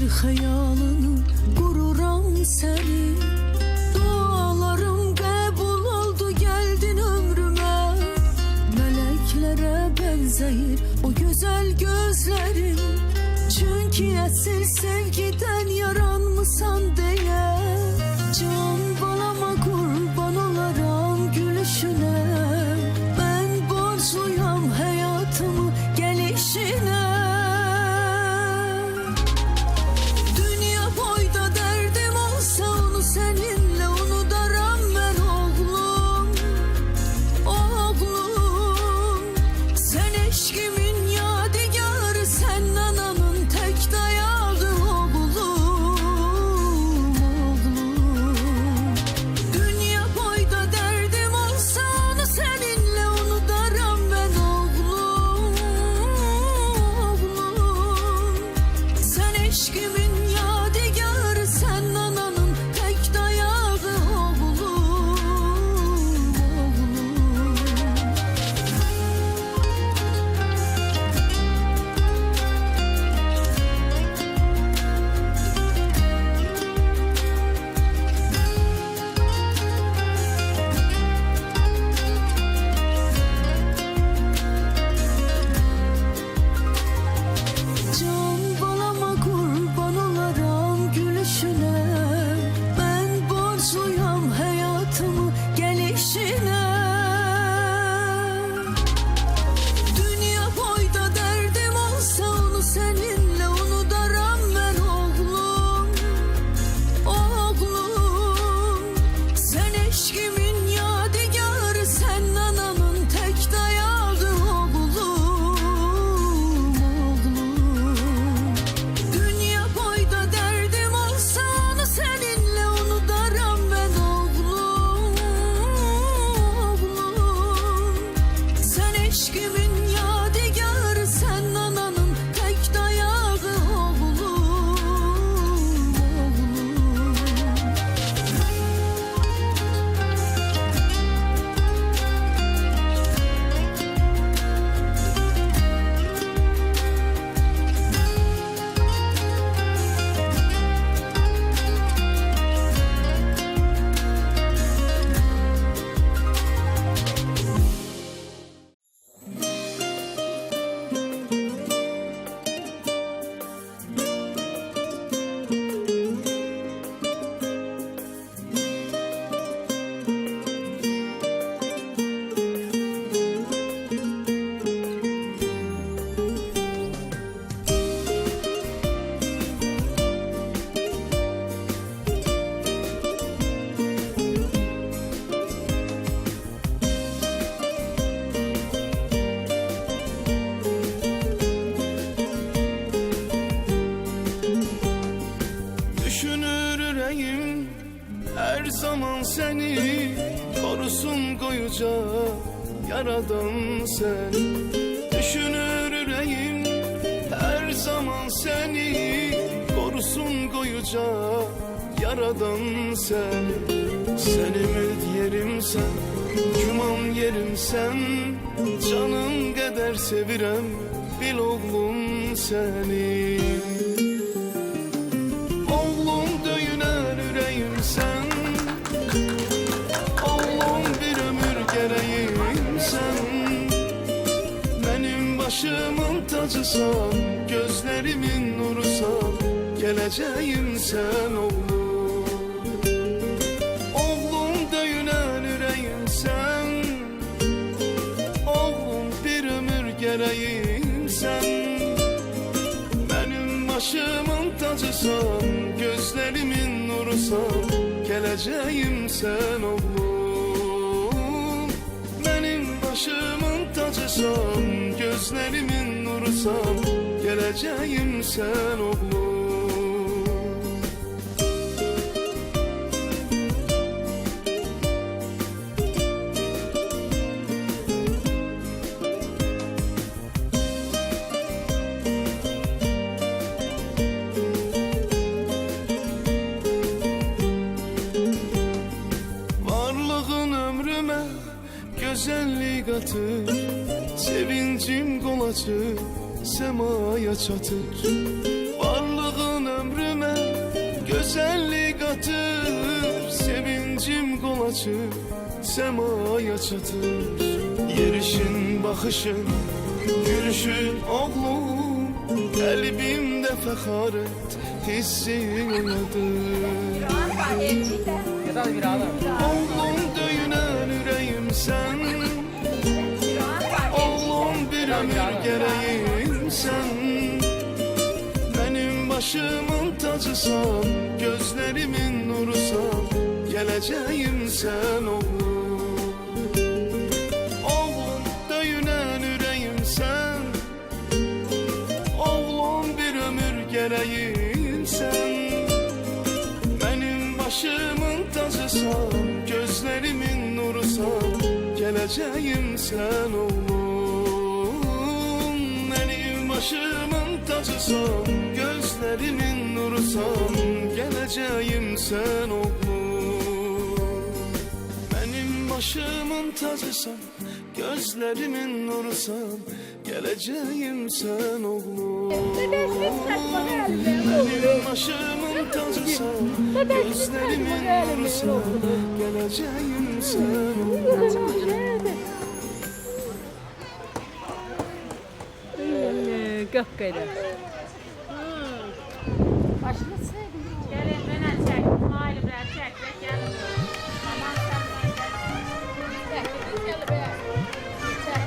hayalını kururam seni. Dualarım kabul oldu, geldin ömrüme. Meleklere benzeyir o güzel gözlerin. Çünkü esil sevgiden yaranmışsan diye. Can balama kurban olaram gülüşüne. Ben borçluyam hayatımı gelişine. Dünya boyda derdim olsa onu seninle unuturam ben oğlum. Oğlum, sen eşkimin yadigarı, sen ananın tek dayağı oğlum. Oğlum, dünya boyda derdim olsa onu seninle unuturam ben oğlum. Oğlum, sen eşkimin yadigarı, sen ananın tek dayağı oğlum. Can balama kurban olaram gülüşüne. Ben borçluyam hayatımı gelişine. Dünya boyda derdim olsa onu seninle unuturam ben oğlum. Oğlum, sen eşkimin yadigarı, sen ananın tek dayağı oğlum. Oğlum, dünya boyda derdim olsa onu seninle unuturam ben oğlum. Oğlum, sen eşkimin yadigarı, sen ananın tek dayağı oğlum. Düşünür yüreğim her zaman seni, korusun koyuca yaradan sen. Düşünür yüreğim her zaman seni, korusun koyuca yaradan sen. Sen ümit yerim sen, güman yerim sen. Canım kadar sevirem bil oğlum seni. Oğlum döyüner yüreğim sen. Oğlum bir ömür gereğim sen. Benim başımın tacısan, gözlerimin nurusan, geleceğim sen oğlum. Oğlum döyüner yüreğim sen. Oğlum bir ömür gereğim sen. Benim başımın tacısan, gözlerimin nurusan, geleceğim sen oğlum. Benim başımın tacısan, gözlerimin nurusan, geleceğim sen oğlum. Varlığın ömrüme güzellik katır, sevincim kolacı semaya çatır. Varlığın ömrü götür, semaya çatır. Yerişin, bakışın, gülüşün oğlum, kalbimde fəxarət hissi oyadır. Oğlum döyünən ürəyim sən, oğlum bir ömür gərəyim sən. Benim başımın tacısan, gözlerimin nurusan, geleceğim sen oğlum. Oğlum döyünen yüreğim sen, oğlum bir ömür gereğim sen. Benim başımın tacısan, gözlerimin nurusan, geleceğim sen oğlum. Benim başımın tacısan, gözlerimin nurusan, geleceğim sen oğlum. Benim başımın tacısan, gözlerimin nurusan, geleceğim sen oğlum. Benim başımın tacısan, gözlerimin nurusan, geleceğim sen oğlum. Qapqara. Başını sevdim. Gelin bana çek. Hayli biraz çek. Gelin. Aman sen Gel be. Çek.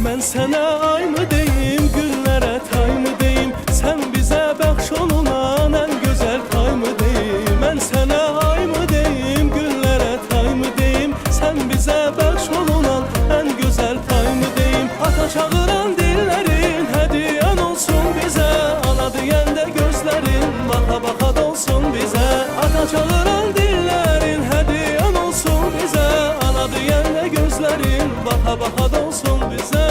Ben sana ay mı deyim, günlere tay mı deyim? Sen bize bəxş olunan en güzel pay mı deyim? Ben sana ay mı deyim, günlere tay mı deyim? Sen bize bəxş olunan en güzel pay mı deyim? Ata çağıran dillerin hediyen olsun bize, ana diyen de gözlerin baka baka dolsun bize. Ata çağıran dillerin hediyen olsun bize, ana diyen de gözlerin baka baka dolsun bize.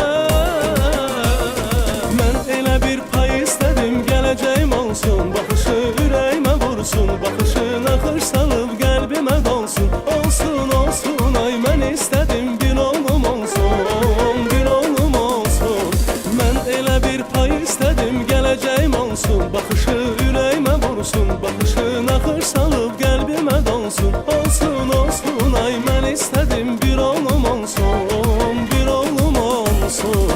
Olsun, bakışı yüreğime vursun, bakışın axır salıb qəlbimə dolsun. Olsun, olsun, ay mən istədim bir oğlum olsun, bir oğlum olsun. Mən elə bir pay istədim, gələcəyim olsun, bakışı yüreğime vursun, bakışın axır salıb qəlbimə dolsun. Olsun, olsun, ay mən istədim bir oğlum olsun, bir oğlum olsun.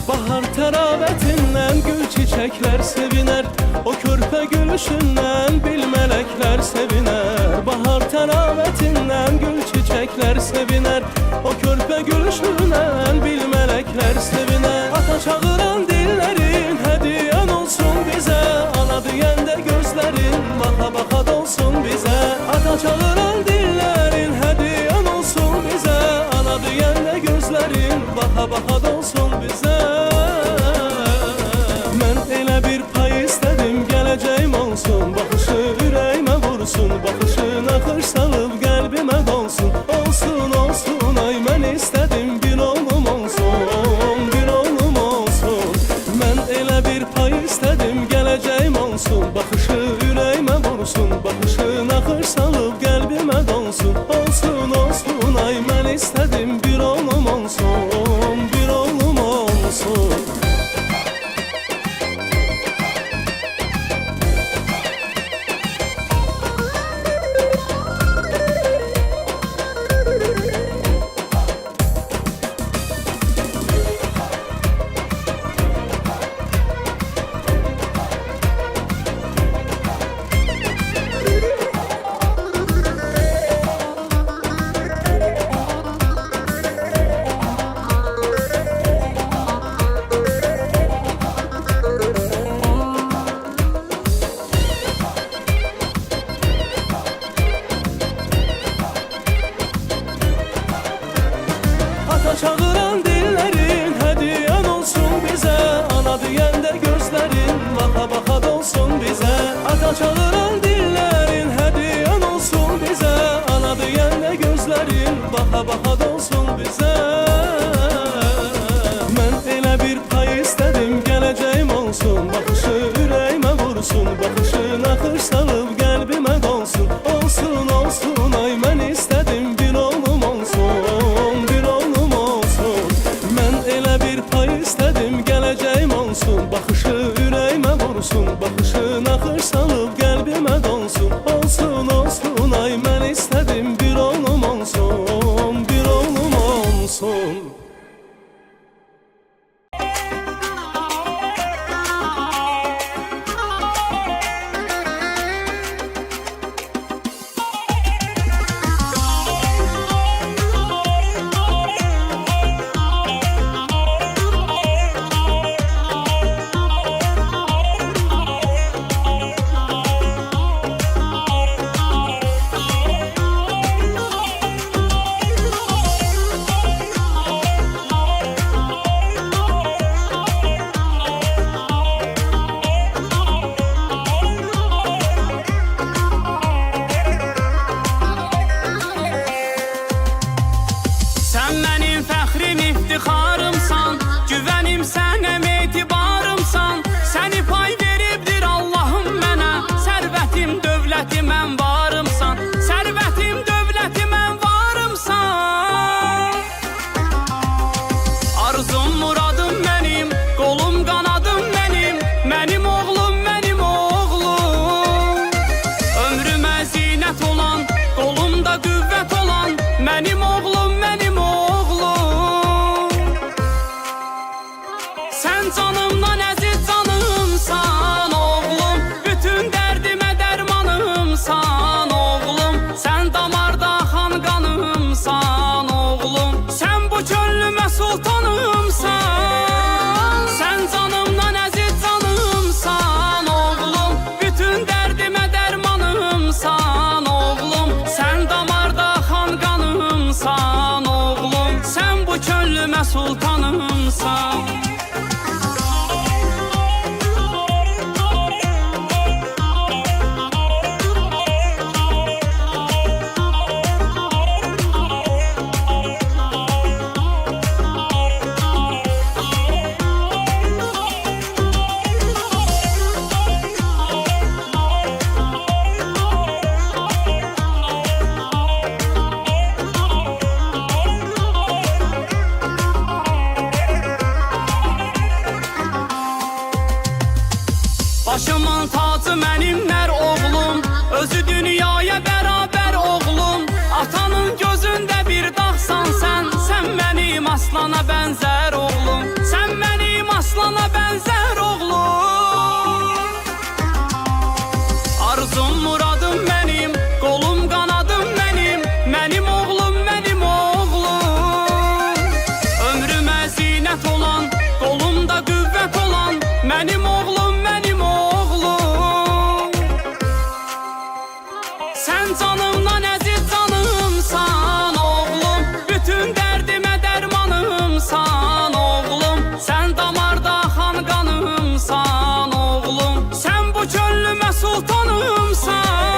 Bahar təravətindən gül çiçəklər sevinər, o körpə gülüşündən bil mələklər sevinər. Bahar təravətindən gül çiçəklər sevinər, o körpə gülüşündən bil mələklər sevinər. Ata çağıran dillerin hediyen olsun bize, ana diyen de gözlerin baka baka dolsun bize. Ata çağıran dillerin hediyen olsun bize, ana diyen de gözlerin baka baka dolsun bize. Gələcəyim olsun, bakışı yüreğime vursun, bakışın axır salıb qəlbimə dolsun. Olsun, olsun, ay mən istədim bir oğlum olsun, bir oğlum olsun. Mən elə bir pay istədim, gələcəyim olsun, bakışı yüreğime vursun, bakışın axır salıb qəlbimə dolsun. Olsun, olsun, ay mən istədim bir oğlum olsun, bir oğlum olsun. sabaha dolsun bizə. Mən elə bir pay istədim, gələcəyim olsun. Baxışı ürəyimə vursun, baxışın axır salıb qəlbimə dolsun. Olsun, olsun, ay mən istədim bir oğlum olsun, bir oğlum olsun. Mən elə bir pay istədim, gələcəyim olsun. Baxışı ürəyimə vursun, baxışın axır salıb qəlbimə dolsun. Olsun, olsun, ay mən istədim bir oğlum olsun, bir oğlum olsun. Sən mənim fəxrim, iftixarımsan, güvənim sənəm, etibarımsan. Səni pay veribdir Allahım mənə, sərvətim, dövlətim, ən varımsan. Sərvətim, dövlətim, ən varımsan. Arzum, muradım mənim, qolum, qanadım mənim. Mənim oğlum, mənim oğlum. Ömrümə zinət olan, qolumda qüvvət olan. Mənim oğlum, mənim oğlum. Sən canımdan əziz canımsan oğlum. Bütün dərdimə dərmanımsan oğlum. Sən damarda axan qanımsan oğlum. Sən bu könlümə sultanımsan. Sən canımdan əziz canımsan oğlum. Bütün dərdimə dərmanımsan oğlum. Sən damarda axan qanımsan oğlum. Sən bu könlümə sultanımsan. Başımın tacı mənimlər oğlum. Özü dünyaya bərabər oğlum. Atanın gözündə bir dağsan sən. Sən mənim aslana bənzər oğlum. Sən mənim aslana bənzər oğlum. Arzum, muradım mənim, qolum, qanadım mənim. Mənim oğlum, mənim oğlum. Ömrümə zinət olan, qolumda qüvvət olan. Mənim oğlum, mənim oğlum. Sən canımdan əziz canımsan oğlum. Bütün dərdimə dərmanımsan oğlum. Sən damarda axan qanımsan oğlum. Sən bu könlümə sultanımsan.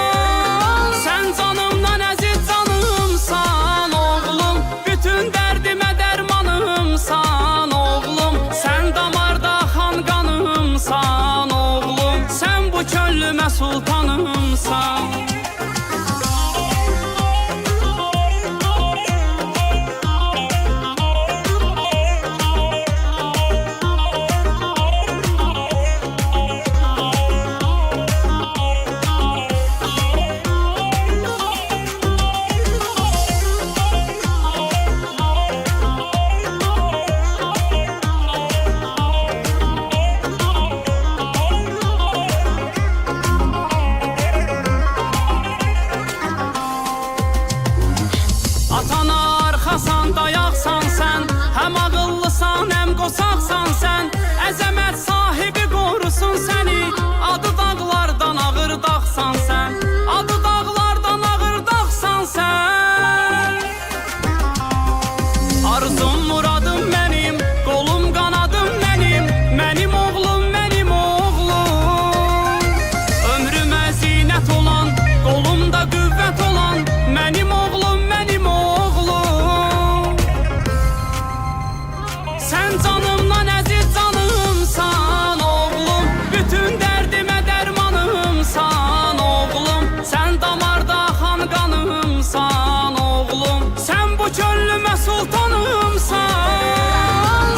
Sen canımdan əziz canımsan oğlum, bütün dərdimə dərmanımsan oğlum. Sen damarda xan qanımsan oğlum, sen bu çöllümə sultanımsan.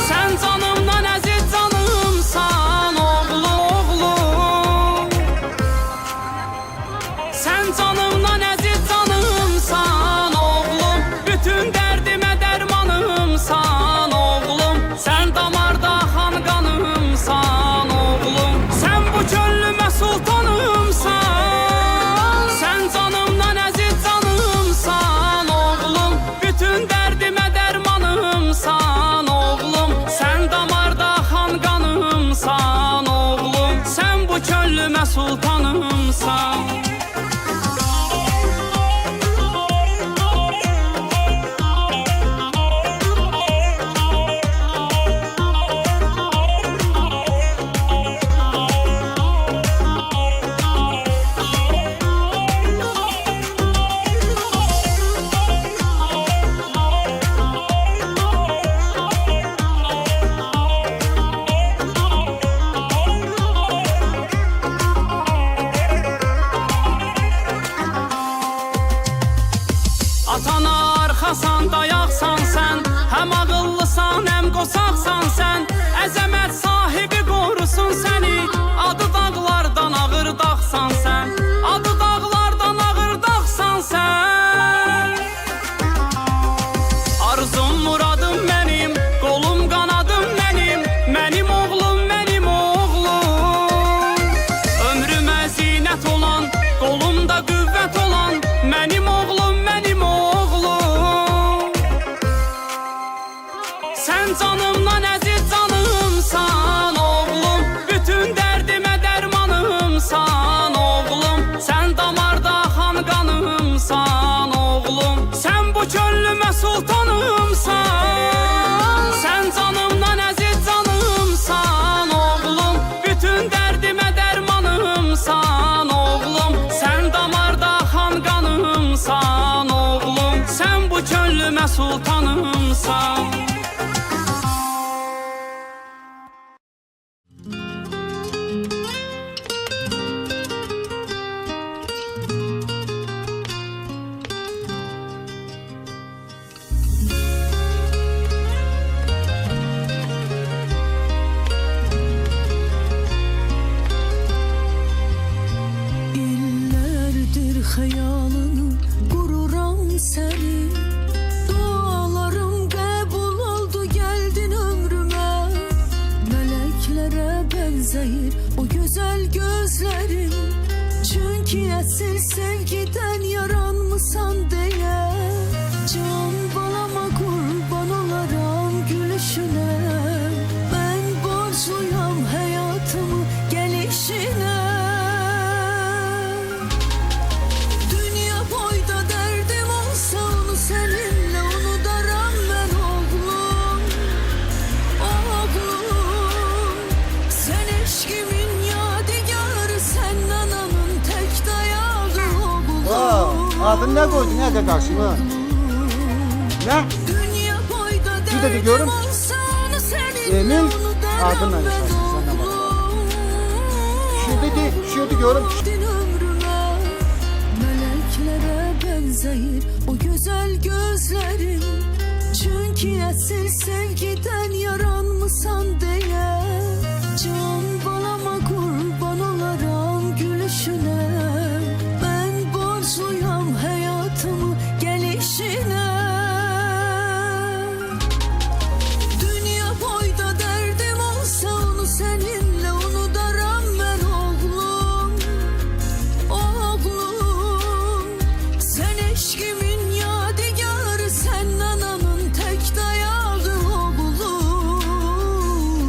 Sen canımdan əziz canımsan oğlum. Sen canımdan əziz canımsan oğlum, bütün dərdimə dərmanımsan oğlum. Sen damarda xan qanımsan oğlum, sen bu çöllümə sultanımsan. Sen canımdan əziz canımsan oğlum, bütün dərdimə dərmanımsan oğlum. Sen damarda xan qanımsan oğlum, sen bu çöllümə sultanımsan. Atana arxasan, dayaqsan sən, həm ağıllısan, həm qosaqsan sən. Əzəmət sahibi qorusun səni, adı dağlardan ağır dağsan sən. Adı dağlardan ağır dağsan sən. Arzum, muradım mənim, qolum, qanadım mənim. Mənim oğlum, mənim oğlum. Ömrümə zinət olan, qolumda qüvvət olan. Mənim oğlum, mənim oğlum. Sen canımdan əziz canımsan oğlum, bütün dərdimə dərmanımsan oğlum. Sen damarda xan qanımsan oğlum, sen bu çöllümə sultanımsan. Sen canımdan əziz canımsan oğlum, bütün dərdimə dərmanımsan oğlum. Sen damarda xan qanımsan oğlum, sen bu çöllümə sultanımsan. İllərdir xəyalını qururam sənin. Dualarım qəbul oldu, gəldin ömrümə. Mələklərə bənzəyir o gözəl gözlərin. Çünki əsl sevgidən yaranmısan deyə. Can balama qurban olaram gülüşünə. Mən borcluyam həyatımı gəlişinə. Dünya boyda derdim olsa onu seninle unudaram ben oğlum. Oğlum, sen eşkimin yadigarı, sen ananın tek dayağı oğlum. Adını ne koydun ya karşıma? Ne? Dünya boyda dedi, derdim görüm. olsa onu seninle Emin, unudaram adınla ben yaşarsın, sen de bak. oğlum. Şurada görüm. Din ömrüme, meleklere benzeyir o güzel gözlerin. Çünkü esil sevgiden yaranmısan diye. Can balama kurban olaram gülüşüne. Ben borçluyam hayatımı gelişine. Dünya boyda derdim olsa onu seninle unudaram ben oğlum. Oğlum, sen eşkimin yadigarı, sen ananın tek dayağı oğlum.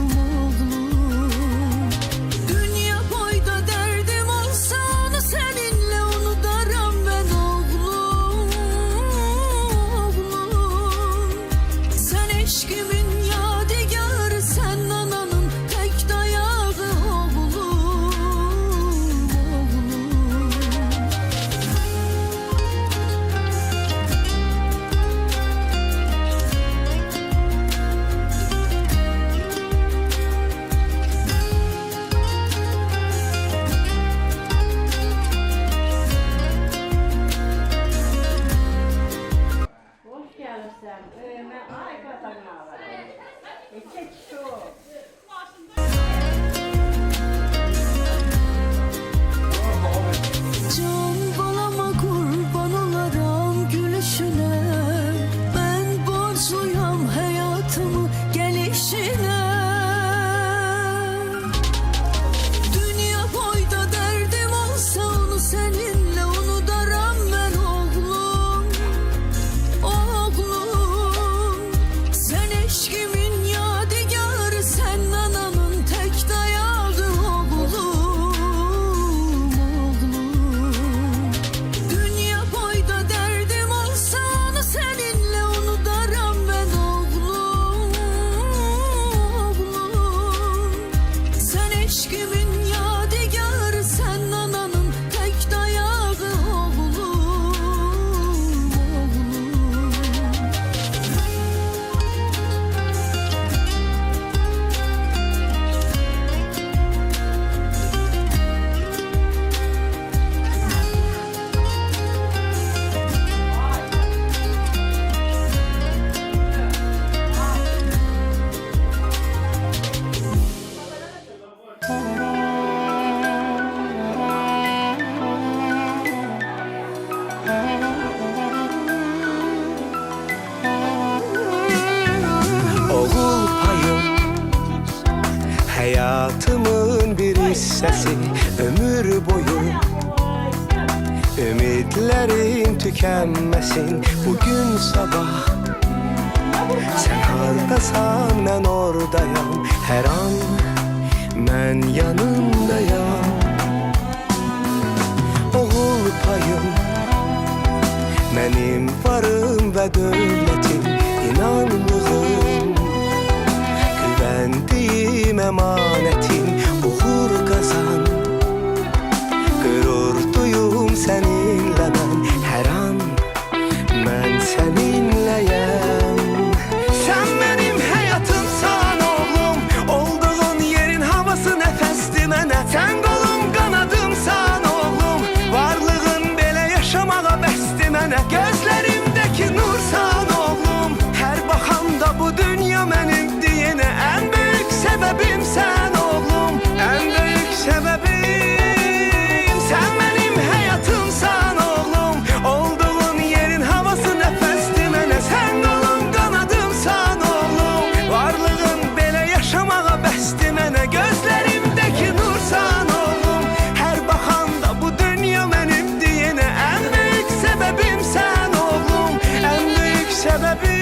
Can balama kurban olaram gülüşüne. Ben borçluyam hayatımı gelişine. Dünya boyda derdim olsa onu seninle unuturam ben oğlum. Oğlum, sen eşkimin yadigarı, sen ananın tek dayağı oğlum. Dünya boyda derdim olsa onu seninle unuturam ben oğlum. Sen eşkimin yadigarı, sen ananın tek dayağı oğlum. Oğul payım, hayatımın bir hissesi. Ömür boyu ümitlerim tükenmesin. Bugün sabah sen hardasan ben oradayım. Her an ben yanındayım. Oğul payım, benim varım ve dövlətim, inanlığım, güvendiğim emanetim. Uğur kazan, gurur duyum seninle ben. Her an ben seninleyim. Sen benim hayatımsan oğlum, olduğun yerin havası nefesti mənə. Sen kolum kanadımsan oğlum, varlığın belə yaşamağa bəsdi mənə. Gözlerimdeki nursan oğlum, her bakanda bu dünya benim diyene. En büyük sebebim sen oğlum, en büyük sebebim. Sen benim hayatımsan oğlum, olduğun yerin havası nefesti mənə. Sen kolum kanadımsan oğlum, varlığın belə yaşamağa bəsdi mənə. Gözlerimdeki nursan oğlum, her bakanda bu dünya benim diyene. En büyük sebebim sen oğlum, en büyük sebebim.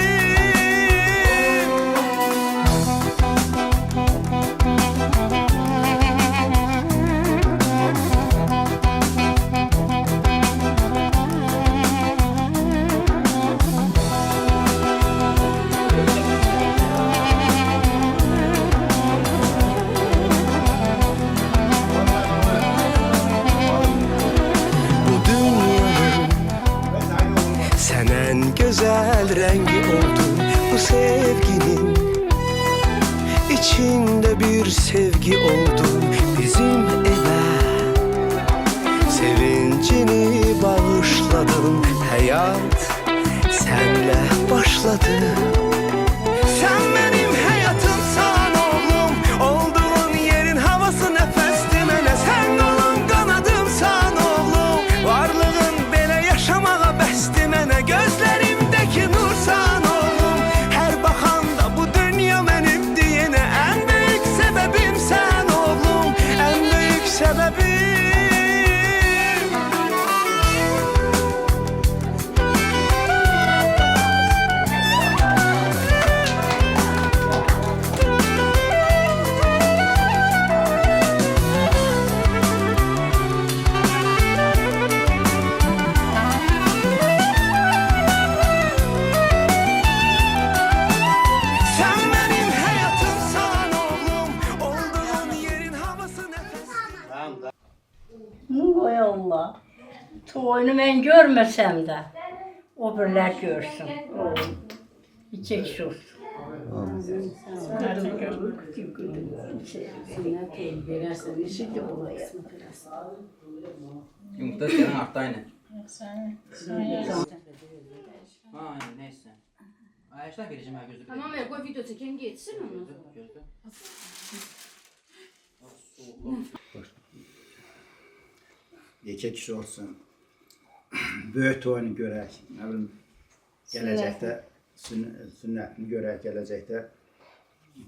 Bu dünyanın sen en güzel rengi oldun. Bu sevginin içinde bir sevgi oldun. Bizim eve sevincini bağışladın. Hayat senle başladı. Sen benim hayatımsan oğlum, olduğun yerin havası nefesti mənə. Sen kolun kanadımsan oğlum, varlığın belə yaşamağa bəsdi mənə. Gözlerimdeki nursan oğlum, her bakanda bu dünya benim diyene. En büyük sebebim sen oğlum, en büyük sebebim. Sen benim hayatımsan oğlum, olduğun yerin havası nefes. Vay Allah. Toyunu ben görmesem de o birler görsün. Hiç eksik olsun. Yumurta senin arttı aynı. Sen Ha aynı neyse. Ayşten vereceğim her gözü. Tamam ver koy video çekeyim geçsin onu. Gözde. Neçə kişi olsun. Böyük toyunu görək. Nə bilim, gələcəkdə sünnətini görək, gələcəkdə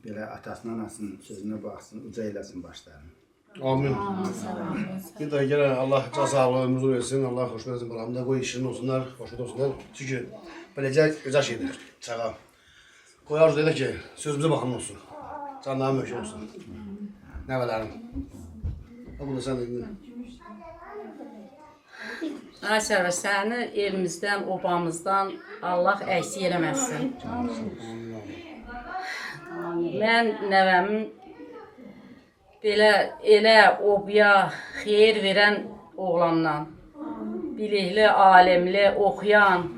belə atasının, anasının sözünə baxsın, uca eləsin başlarını. Amin. Bir de gene Allah sağlığı ömrünü versin, Allah hoşuna versin balamda. Koy işin olsunlar, hoşuna olsunlar. Çünkü böylece güzel şeydir. Çağa. Koy arzu eyle ki sözümüze bakım olsun. Canlarım möhkəm olsun. Nevelerim. Bu da sen dedin. Ay Sərvər, səni elimizdən, obamızdan Allah əksik eləməsin. Mən nəvəmin belə elə obya xeyir verən oğlandan, bilikli, alimli, oxuyan,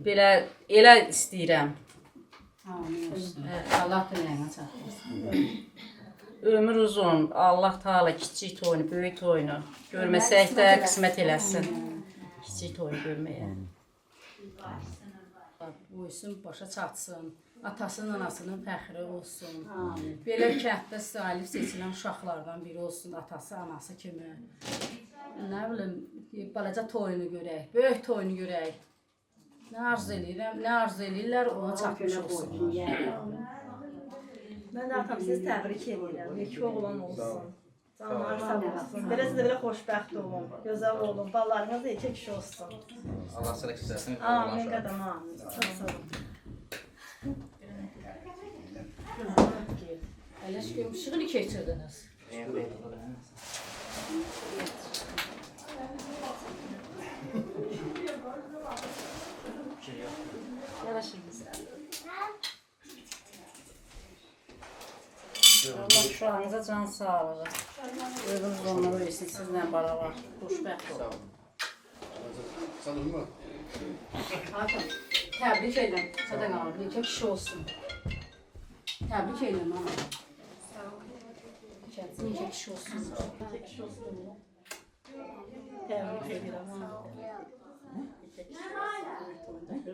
belə elə istəyirəm. Allah diləyinə çatdırsın. Ömür uzun, Allah Taala kiçik toyunu, böyük toyunu görməsək də qismət eləsin. Kiçik toyunu görməyə. Boysun, başa çatsın. Atasının, anasının fəxri olsun. Belə kənddə salih seçilən uşaqlardan biri olsun, atası, anası kimi. Nə bilim, balaca toyunu görək, böyük toyunu görək. Nə arzu eləyirlər, ona çatmış olsun. Mən də atam sizi təbrik edirəm. Yekə oğlan olsun. Canlar sağ olsun. Belə siz də belə xoşbəxt olun, gözəl olun. Ballarınız da yekə kişi olsun. Allah sıraq istəsin. Amin qədəm, amin. Çox sağ olun. Ələş işığını keçirdiniz. Allah uşağınıza can sağlığı. Ömrünüz onlara versin, sizlə beraber. Xoşbəxt olun. Sanırım mı? Hakan, təbrik edirəm. Sədən alır, yekə kişi olsun. Təbrik edirəm ana. Kendisi yekə kişi olsun. Yekə kişi olsun. Təbrik edirəm.